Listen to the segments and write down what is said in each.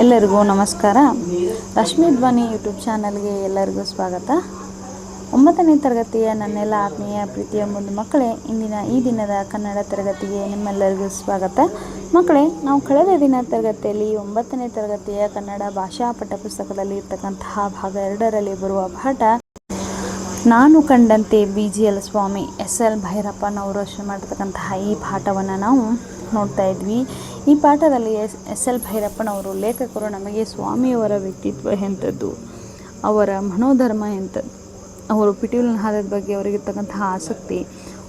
ಎಲ್ಲರಿಗೂ ನಮಸ್ಕಾರ. ರಶ್ಮಿ ಧ್ವನಿ ಯೂಟ್ಯೂಬ್ ಚಾನಲ್ಗೆ ಎಲ್ಲರಿಗೂ ಸ್ವಾಗತ. 9ನೇ ತರಗತಿಯ ನನ್ನೆಲ್ಲ ಆತ್ಮೀಯ ಪ್ರೀತಿಯ ಮುಂದೆ ಮಕ್ಕಳೇ, ಈ ದಿನದ ಕನ್ನಡ ತರಗತಿಗೆ ನಿಮ್ಮೆಲ್ಲರಿಗೂ ಸ್ವಾಗತ. ಮಕ್ಕಳೇ, ನಾವು ಕಳೆದ ದಿನ ತರಗತಿಯಲ್ಲಿ 9ನೇ ತರಗತಿಯ ಕನ್ನಡ ಭಾಷಾ ಪಠ್ಯಪುಸ್ತಕದಲ್ಲಿ ಇರ್ತಕ್ಕಂತಹ ಭಾಗ 2ರಲ್ಲಿ ಬರುವ ಪಾಠ ನಾನು ಕಂಡಂತೆ BGL ಸ್ವಾಮಿ SL ಭೈರಪ್ಪನವರು ರಚನೆ ಮಾಡಿರ್ತಕ್ಕಂತಹ ಈ ಪಾಠವನ್ನು ನಾವು ನೋಡ್ತಾ ಇದ್ವಿ. ಈ ಪಾಠದಲ್ಲಿ SL ಭೈರಪ್ಪನವರು ಲೇಖಕರು ನಮಗೆ ಸ್ವಾಮಿಯವರ ವ್ಯಕ್ತಿತ್ವ ಎಂಥದ್ದು, ಅವರ ಮನೋಧರ್ಮ ಎಂಥದ್ದು, ಅವರು ಪಿಟೀಲುನಾದದ ಬಗ್ಗೆ ಅವರಿಗಿರ್ತಕ್ಕಂತಹ ಆಸಕ್ತಿ,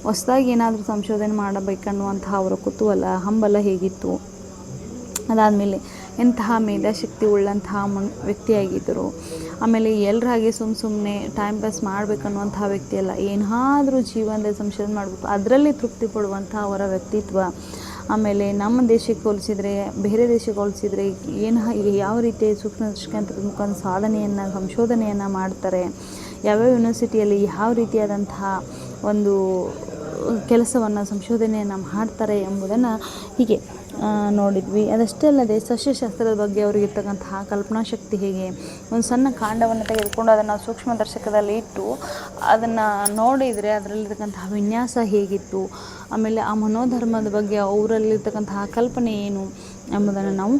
ಹೊಸದಾಗಿ ಏನಾದರೂ ಸಂಶೋಧನೆ ಮಾಡಬೇಕನ್ನುವಂತಹ ಅವರ ಕುತೂಹಲ, ಹಂಬಲ ಹೇಗಿತ್ತು, ಅದಾದಮೇಲೆ ಎಂತಹ ಮೇಧಾಶಕ್ತಿ ಉಳ್ಳಂತಹ ವ್ಯಕ್ತಿಯಾಗಿದ್ದರು. ಆಮೇಲೆ ಎಲ್ಲರಾಗಿ ಸುಮ್ಮನೆ ಟೈಮ್ ಪಾಸ್ ಮಾಡಬೇಕನ್ನುವಂತಹ ವ್ಯಕ್ತಿಯಲ್ಲ, ಏನಾದರೂ ಜೀವನದಲ್ಲಿ ಸಂಶೋಧನೆ ಮಾಡಬೇಕು, ಅದರಲ್ಲಿ ತೃಪ್ತಿ ಪಡುವಂತಹ ಅವರ ವ್ಯಕ್ತಿತ್ವ. ಆಮೇಲೆ ನಮ್ಮ ದೇಶಕ್ಕೆ ಹೋಲಿಸಿದರೆ ಬೇರೆ ದೇಶಕ್ಕೆ ಹೋಲಿಸಿದರೆ ಯಾವ ರೀತಿ ಸೂಕ್ಷ್ಮದರ್ಶಕ ಮುಖಾಂತರ ಸಾಧನೆಯನ್ನು ಸಂಶೋಧನೆಯನ್ನು ಮಾಡ್ತಾರೆ, ಯಾವ್ಯಾವ ಯೂನಿವರ್ಸಿಟಿಯಲ್ಲಿ ಯಾವ ರೀತಿಯಾದಂತಹ ಒಂದು ಕೆಲಸವನ್ನು ಸಂಶೋಧನೆಯನ್ನು ಮಾಡ್ತಾರೆ ಎಂಬುದನ್ನು ಹೀಗೆ ನೋಡಿದ್ವಿ. ಅದಷ್ಟೇ ಅಲ್ಲದೆ ಸಸ್ಯಶಾಸ್ತ್ರದ ಬಗ್ಗೆ ಅವರಿಗಿರ್ತಕ್ಕಂತಹ ಕಲ್ಪನಾ ಶಕ್ತಿ ಹೇಗೆ, ಒಂದು ಸಣ್ಣ ಕಾಂಡವನ್ನು ತೆಗೆದುಕೊಂಡು ಅದನ್ನು ಸೂಕ್ಷ್ಮದರ್ಶಕದಲ್ಲಿ ಇಟ್ಟು ಅದನ್ನು ನೋಡಿದರೆ ಅದರಲ್ಲಿರ್ತಕ್ಕಂತಹ ವಿನ್ಯಾಸ ಹೇಗಿತ್ತು, ಆಮೇಲೆ ಆ ಮನೋಧರ್ಮದ ಬಗ್ಗೆ ಅವರಲ್ಲಿರ್ತಕ್ಕಂತಹ ಕಲ್ಪನೆ ಏನು ಎಂಬುದನ್ನು ನಾವು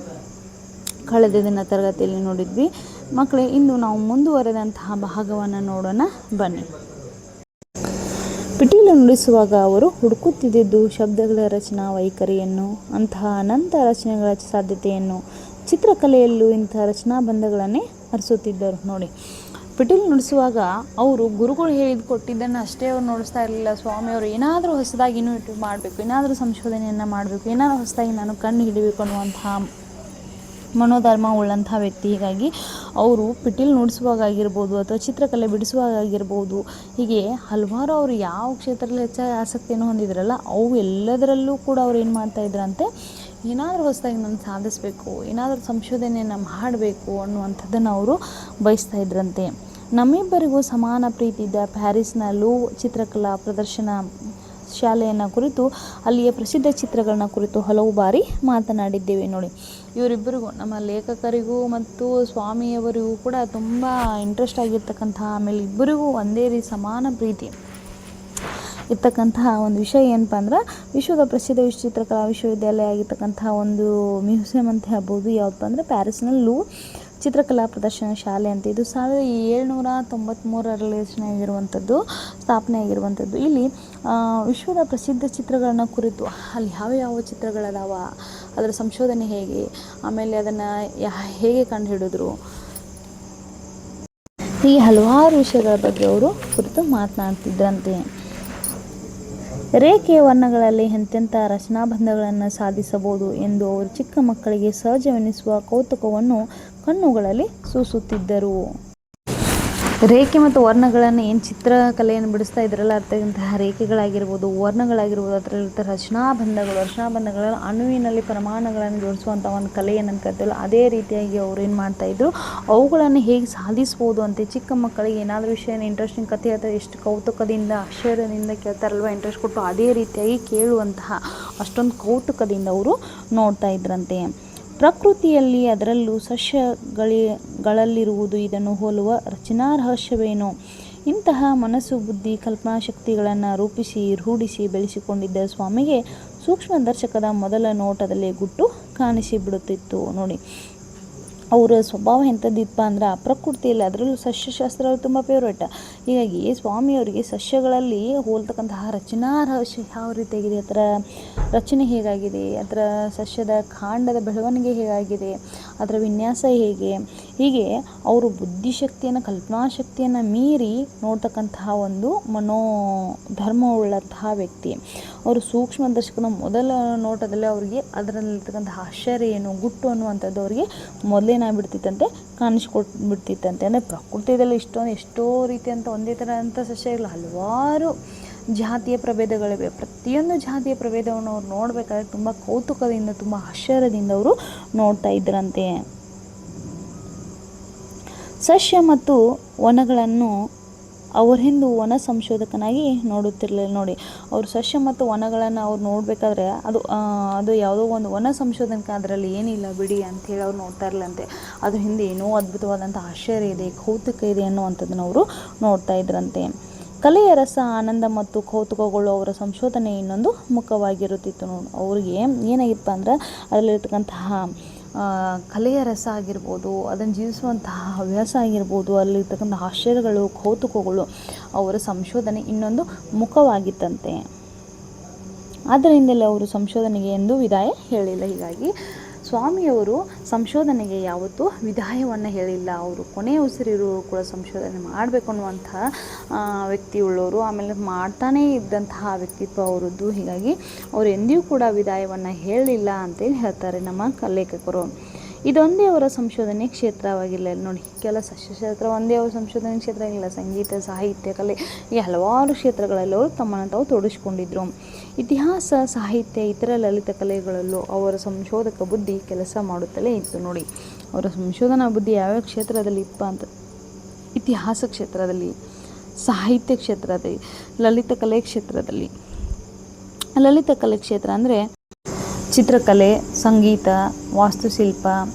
ಕಳೆದ ದಿನ ತರಗತಿಯಲ್ಲಿ ನೋಡಿದ್ವಿ. ಮಕ್ಕಳೇ, ಇಂದು ನಾವು ಮುಂದುವರೆದಂತಹ ಭಾಗವನ್ನು ನೋಡೋಣ ಬನ್ನಿ. ಪಿಟೀಲು ನುಡಿಸುವಾಗ ಅವರು ಹುಡುಕುತ್ತಿದ್ದುದು ಶಬ್ದಗಳ ರಚನಾ ವೈಖರಿಯನ್ನು, ಅಂತಹ ಅನಂತ ರಚನೆಗಳ ಸಾಧ್ಯತೆಯನ್ನು. ಚಿತ್ರಕಲೆಯಲ್ಲೂ ಇಂತಹ ರಚನಾ ಬಂಧಗಳನ್ನೇ ಹರಿಸುತ್ತಿದ್ದರು. ನೋಡಿ, ಪಿಟೀಲು ನುಡಿಸುವಾಗ ಅವರು ಗುರುಗಳು ಹೇಳಿದ್ದು ಕೊಟ್ಟಿದ್ದನ್ನು ಅಷ್ಟೇ ಅವ್ರು ನೋಡಿಸ್ತಾ ಇರಲಿಲ್ಲ. ಸ್ವಾಮಿಯವರು ಏನಾದರೂ ಹೊಸದಾಗಿ ಇನ್ನೂ ಮಾಡಬೇಕು, ಏನಾದರೂ ಸಂಶೋಧನೆಯನ್ನು ಮಾಡಬೇಕು, ಏನಾದರೂ ಹೊಸದಾಗಿ ನಾನು ಕಂಡು ಹಿಡಿಬೇಕು ಅನ್ನುವಂತಹ ಮನೋಧರ್ಮ ಉಳ್ಳಂಥ ವ್ಯಕ್ತಿ. ಹೀಗಾಗಿ ಅವರು ಪಿಟೀಲು ನುಡಿಸುವಾಗಾಗಿರ್ಬೋದು ಅಥವಾ ಚಿತ್ರಕಲೆ ಬಿಡಿಸುವಾಗಾಗಿರ್ಬೋದು, ಹೀಗೆ ಹಲವಾರು ಅವರು ಯಾವ ಕ್ಷೇತ್ರದಲ್ಲಿ ಹೆಚ್ಚಾಗಿ ಆಸಕ್ತಿಯನ್ನು ಹೊಂದಿದ್ರಲ್ಲ ಅವು ಎಲ್ಲದರಲ್ಲೂ ಕೂಡ ಅವ್ರು ಏನು ಮಾಡ್ತಾಯಿದ್ರಂತೆ, ಏನಾದರೂ ಹೊಸದಾಗಿ ನಾನು ಸಾಧಿಸಬೇಕು, ಏನಾದರೂ ಸಂಶೋಧನೆಯನ್ನು ಮಾಡಬೇಕು ಅನ್ನುವಂಥದ್ದನ್ನು ಅವರು ಬಯಸ್ತಾ ಇದ್ರಂತೆ. ನಮ್ಮಿಬ್ಬರಿಗೂ ಸಮಾನ ಪ್ರೀತಿ ಇದ್ದ ಪ್ಯಾರಿಸ್ನ ಲೂವ್ರ್ ಚಿತ್ರಕಲಾ ಪ್ರದರ್ಶನ ಶಾಲೆಯನ್ನು ಕುರಿತು, ಅಲ್ಲಿಯ ಪ್ರಸಿದ್ಧ ಚಿತ್ರಗಳನ್ನ ಕುರಿತು ಹಲವು ಬಾರಿ ಮಾತನಾಡಿದ್ದೇವೆ. ನೋಡಿ, ಇವರಿಬ್ಬರಿಗೂ, ನಮ್ಮ ಲೇಖಕರಿಗೂ ಮತ್ತು ಸ್ವಾಮಿಯವರಿಗೂ ಕೂಡ ತುಂಬ ಇಂಟ್ರೆಸ್ಟ್ ಆಗಿರ್ತಕ್ಕಂತಹ, ಆಮೇಲೆ ಇಬ್ಬರಿಗೂ ಒಂದೇ ರೀತಿ ಸಮಾನ ಪ್ರೀತಿ ಇರ್ತಕ್ಕಂತಹ ಒಂದು ವಿಷಯ ಏನಪ್ಪ ಅಂದ್ರೆ, ವಿಶ್ವದ ಪ್ರಸಿದ್ಧ ಚಿತ್ರಕಲಾ ವಿಶ್ವವಿದ್ಯಾಲಯ ಆಗಿರ್ತಕ್ಕಂತಹ ಒಂದು ಮ್ಯೂಸಿಯಂ ಅಂತ ಹೇಳ್ಬೋದು. ಯಾವುದಪ್ಪ ಅಂದರೆ ಪ್ಯಾರಿಸ್ನ ಲೂವ್ರ್ ಚಿತ್ರಕಲಾ ಪ್ರದರ್ಶನ ಶಾಲೆ ಅಂತ. ಇದು 1793ರಲ್ಲಿ ಸ್ಥಾಪನೆ ಆಗಿರುವಂಥದ್ದು. ಇಲ್ಲಿ ವಿಶ್ವದ ಪ್ರಸಿದ್ಧ ಚಿತ್ರಗಳನ್ನ ಕುರಿತು, ಅಲ್ಲಿ ಯಾವ ಚಿತ್ರಗಳದಾವ, ಅದರ ಸಂಶೋಧನೆ ಹೇಗೆ, ಆಮೇಲೆ ಅದನ್ನು ಹೇಗೆ ಕಂಡುಹಿಡಿದ್ರು, ಈ ಹಲವಾರು ವಿಷಯಗಳ ಬಗ್ಗೆ ಅವರು ಕುರಿತು ಮಾತನಾಡ್ತಿದ್ರಂತೆ. ರೇಖೆಯ ವರ್ಣಗಳಲ್ಲಿ ಎಂತೆಂಥ ರಚನಾಬಂಧಗಳನ್ನು ಸಾಧಿಸಬಹುದು ಎಂದು ಅವರು ಚಿಕ್ಕ ಮಕ್ಕಳಿಗೆ ಸಹಜವೆನಿಸುವ ಕೌತುಕವನ್ನು ಕಣ್ಣುಗಳಲ್ಲಿ ಸೂಸುತ್ತಿದ್ದರು. ರೇಖೆ ಮತ್ತು ವರ್ಣಗಳನ್ನು ಏನು ಚಿತ್ರಕಲೆಯನ್ನು ಬಿಡಿಸ್ತಾ ಇದ್ರಲ್ಲ, ಅರ್ಥಂತಹ ರೇಖೆಗಳಾಗಿರ್ಬೋದು, ವರ್ಣಗಳಾಗಿರ್ಬೋದು, ಅದರಲ್ಲಿರ್ತ ರಚನಾಬಂಧಗಳು ಅಣುವಿನಲ್ಲಿ ಪರಮಾಣುಗಳನ್ನು ಜೋಡಿಸುವಂಥ ಒಂದು ಕಲೆ ಏನಂತ ಕರಿತೀವಲ್ಲ, ಅದೇ ರೀತಿಯಾಗಿ ಅವ್ರು ಏನು ಮಾಡ್ತಾಯಿದ್ರು, ಅವುಗಳನ್ನು ಹೇಗೆ ಸಾಧಿಸ್ಬೋದು ಅಂತ ಚಿಕ್ಕ ಮಕ್ಕಳಿಗೆ ಏನಾದರೂ ವಿಷಯನ ಇಂಟ್ರೆಸ್ಟಿಂಗ್ ಕಥೆ ಅಥವಾ ಎಷ್ಟು ಕೌತುಕದಿಂದ ಆಶ್ಚರ್ಯದಿಂದ ಕೇಳ್ತಾರಲ್ವ, ಇಂಟ್ರೆಸ್ಟ್ ಕೊಟ್ಟು ಅದೇ ರೀತಿಯಾಗಿ ಕೇಳುವಂತಹ ಅಷ್ಟೊಂದು ಕೌತುಕದಿಂದ ಅವರು ನೋಡ್ತಾ ಇದ್ರಂತೆ. ಪ್ರಕೃತಿಯಲ್ಲಿ ಅದರಲ್ಲೂ ಸಸ್ಯಗಳಲ್ಲಿರುವುದು ಇದನ್ನು ಹೋಲುವ ರಚನಾ ರಹಸ್ಯವೇನೋ. ಇಂತಹ ಮನಸ್ಸು, ಬುದ್ಧಿ, ಕಲ್ಪನಾಶಕ್ತಿಗಳನ್ನು ರೂಢಿಸಿ ಬೆಳೆಸಿಕೊಂಡಿದ್ದ ಸ್ವಾಮಿಗೆ ಸೂಕ್ಷ್ಮದರ್ಶಕದ ಮೊದಲ ನೋಟದಲ್ಲೇ ಗುಟ್ಟು ಕಾಣಿಸಿಬಿಡುತ್ತಿತ್ತು. ನೋಡಿ, ಅವರ ಸ್ವಭಾವ ಎಂಥದ್ದಿಪ್ಪ ಅಂದ್ರೆ, ಪ್ರಕೃತಿಯಲ್ಲಿ ಅದರಲ್ಲೂ ಸಸ್ಯಶಾಸ್ತ್ರ ತುಂಬ ಫೇವ್ರೇಟ್. ಹೀಗಾಗಿ ಸ್ವಾಮಿಯವರಿಗೆ ಸಸ್ಯಗಳಲ್ಲಿ ಹೋಲ್ತಕ್ಕಂತಹ ರಚನಾ ರಹಸ್ಯ ಯಾವ ರೀತಿಯಾಗಿದೆ, ಅದರ ರಚನೆ ಹೇಗಾಗಿದೆ, ಅದರ ಸಸ್ಯದ ಕಾಂಡದ ಬೆಳವಣಿಗೆ ಹೇಗಾಗಿದೆ, ಅದರ ವಿನ್ಯಾಸ ಹೇಗೆ, ಹೀಗೆ ಅವರು ಬುದ್ಧಿಶಕ್ತಿಯನ್ನು, ಕಲ್ಪನಾಶಕ್ತಿಯನ್ನು ಮೀರಿ ನೋಡ್ತಕ್ಕಂತಹ ಒಂದು ಮನೋಧರ್ಮವುಳ್ಳಂತಹ ವ್ಯಕ್ತಿ. ಅವರು ಸೂಕ್ಷ್ಮದರ್ಶಕನ ಮೊದಲ ನೋಟದಲ್ಲಿ ಅವರಿಗೆ ಅದರಲ್ಲಿರ್ತಕ್ಕಂತಹ ಆಶ್ಚರ್ಯ ಏನು, ಗುಟ್ಟು ಅನ್ನುವಂಥದ್ದು ಅವರಿಗೆ ಮೊದಲೇನಾಗ್ಬಿಡ್ತಿತ್ತಂತೆ, ಕಾಣಿಸ್ಕೊಟ್ಬಿಡ್ತಿತ್ತಂತೆ. ಅಂದರೆ ಪ್ರಕೃತಿಯಲ್ಲಿ ಎಷ್ಟೋ ರೀತಿಯಂಥ ಒಂದೇ ಥರ ಅಂಥ ಸಸ್ಯಗಳು ಹಲವಾರು ಜಾತಿಯ ಪ್ರಭೇದಗಳಿವೆ. ಪ್ರತಿಯೊಂದು ಜಾತಿಯ ಪ್ರಭೇದವನ್ನು ಅವ್ರು ನೋಡಬೇಕಾದ್ರೆ ತುಂಬ ಕೌತುಕದಿಂದ, ತುಂಬ ಆಶ್ಚರ್ಯದಿಂದ ಅವರು ನೋಡ್ತಾ ಇದ್ರಂತೆ. ಸಸ್ಯ ಮತ್ತು ವನಗಳನ್ನು ಅವರೆಂದು ವನ ಸಂಶೋಧಕನಾಗಿ ನೋಡುತ್ತಿರಲಿಲ್ಲ. ನೋಡಿ, ಅವರು ಸಸ್ಯ ಮತ್ತು ವನಗಳನ್ನು ಅವ್ರು ನೋಡಬೇಕಾದ್ರೆ ಅದು ಯಾವುದೋ ಒಂದು ವನ ಸಂಶೋಧಕ, ಅದರಲ್ಲಿ ಏನಿಲ್ಲ ಬಿಡಿ ಅಂಥೇಳಿ ಅವ್ರು ನೋಡ್ತಾ ಇರಲಂತೆ. ಅದ್ರ ಹಿಂದೆ ಏನೋ ಅದ್ಭುತವಾದಂಥ ಆಶ್ಚರ್ಯ ಇದೆ, ಕೌತುಕ ಇದೆ ಅನ್ನುವಂಥದ್ದನ್ನು ಅವರು ನೋಡ್ತಾ ಇದ್ರಂತೆ. ಕಲೆಯ ರಸ, ಆನಂದ ಮತ್ತು ಕೌತುಕಗಳು ಅವರ ಸಂಶೋಧನೆ ಇನ್ನೊಂದು ಮುಖವಾಗಿರುತ್ತಿತ್ತು. ನೋಡಿ, ಅವ್ರಿಗೆ ಏನಾಗಿತ್ತು ಅಂದ್ರೆ ಅದರಲ್ಲಿರ್ತಕ್ಕಂತಹ ಕಲೆಯ ರಸ ಆಗಿರ್ಬೋದು, ಅದನ್ನು ಜೀವಿಸುವಂತಹ ಹವ್ಯಾಸ ಆಗಿರ್ಬೋದು, ಅಲ್ಲಿರ್ತಕ್ಕಂಥ ಆಶ್ಚರ್ಯಗಳು, ಕೌತುಕಗಳು ಅವರ ಸಂಶೋಧನೆ ಇನ್ನೊಂದು ಮುಖವಾಗಿತ್ತಂತೆ. ಆದ್ದರಿಂದಲೇ ಅವರು ಸಂಶೋಧನೆಗೆ ಎಂದು ವಿದಾಯ ಹೇಳಿಲ್ಲ. ಹೀಗಾಗಿ ಸ್ವಾಮಿಯವರು ಸಂಶೋಧನೆಗೆ ಯಾವತ್ತೂ ವಿದಾಯವನ್ನು ಹೇಳಿಲ್ಲ. ಅವರು ಕೊನೆಯ ಉಸಿರಿರು ಕೂಡ ಸಂಶೋಧನೆ ಮಾಡಬೇಕು ಅನ್ನುವಂತಹ ವ್ಯಕ್ತಿಯುಳ್ಳವರು, ಆಮೇಲೆ ಮಾಡ್ತಾನೇ ಇದ್ದಂತಹ ವ್ಯಕ್ತಿತ್ವ ಅವರದ್ದು. ಹೀಗಾಗಿ ಅವರು ಎಂದಿಗೂ ಕೂಡ ವಿದಾಯವನ್ನು ಹೇಳಲಿಲ್ಲ ಅಂತೇಳಿ ಹೇಳ್ತಾರೆ ನಮ್ಮ ಲೇಖಕರು. ಇದೊಂದೇ ಅವರ ಸಂಶೋಧನೆ ಕ್ಷೇತ್ರವಾಗಿಲ್ಲ. ನೋಡಿ, ಕೆಲ ಸಸ್ಯಕ್ಷೇತ್ರ ಒಂದೇ ಅವರ ಸಂಶೋಧನೆ ಕ್ಷೇತ್ರ ಇಲ್ಲ. ಸಂಗೀತ, ಸಾಹಿತ್ಯ, ಕಲೆ ಈ ಹಲವಾರು ಕ್ಷೇತ್ರಗಳಲ್ಲಿ ಅವರು ತಮ್ಮನ್ನು ತಾವು ತೊಡಗಿಸ್ಕೊಂಡಿದ್ರು. ಇತಿಹಾಸ, ಸಾಹಿತ್ಯ, ಇತರ ಲಲಿತ ಕಲೆಗಳಲ್ಲೂ ಅವರ ಸಂಶೋಧಕ ಬುದ್ಧಿ ಕೆಲಸ ಮಾಡುತ್ತಲೇ ಇತ್ತು. ನೋಡಿ, ಅವರ ಸಂಶೋಧನಾ ಬುದ್ಧಿ ಯಾವ್ಯಾವ ಕ್ಷೇತ್ರದಲ್ಲಿ ಇಪ್ಪ ಅಂತ, ಇತಿಹಾಸ ಕ್ಷೇತ್ರದಲ್ಲಿ, ಸಾಹಿತ್ಯ ಕ್ಷೇತ್ರದಲ್ಲಿ, ಲಲಿತ ಕಲೆ ಕ್ಷೇತ್ರದಲ್ಲಿ. ಲಲಿತ ಕಲೆ ಕ್ಷೇತ್ರ ಅಂದರೆ ಚಿತ್ರಕಲೆ, ಸಂಗೀತ, ವಾಸ್ತುಶಿಲ್ಪ,